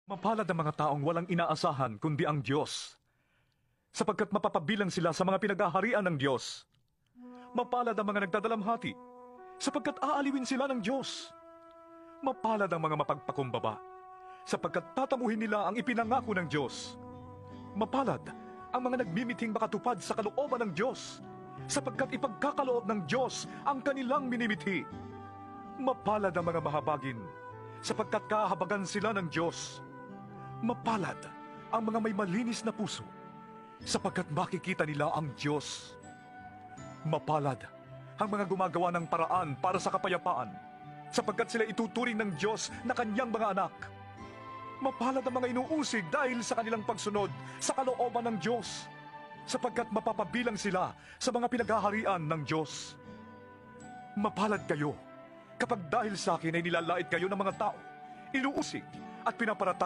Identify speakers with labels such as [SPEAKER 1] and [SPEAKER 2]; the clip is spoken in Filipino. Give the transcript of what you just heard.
[SPEAKER 1] Mapalad ang mga taong walang inaasahan kundi ang Diyos, sapagkat mapapabilang sila sa mga pinagaharian ng Diyos. Mapalad ang mga nagdadalamhati, sapagkat aaliwin sila ng Diyos. Mapalad ang mga mapagpakumbaba, sapagkat tatamuhin nila ang ipinangako ng Diyos. Mapalad ang mga nagmimithing makatupad sa kalooban ng Diyos, sapagkat ipagkakaloob ng Diyos ang kanilang minimithi. Mapalad ang mga mahabagin, sapagkat kahabagan sila ng Diyos. Mapalad ang mga may malinis na puso, sapagkat makikita nila ang Diyos. Mapalad ang mga gumagawa ng paraan para sa kapayapaan, sapagkat sila ituturing ng Diyos na kanyang mga anak. Mapalad ang mga inuusig dahil sa kanilang pagsunod sa kalooban ng Diyos, sapagkat mapapabilang sila sa mga pinaghaharian ng Diyos. Mapalad kayo kapag dahil sa akin ay nilalait kayo ng mga tao, inuusig at pinaparatang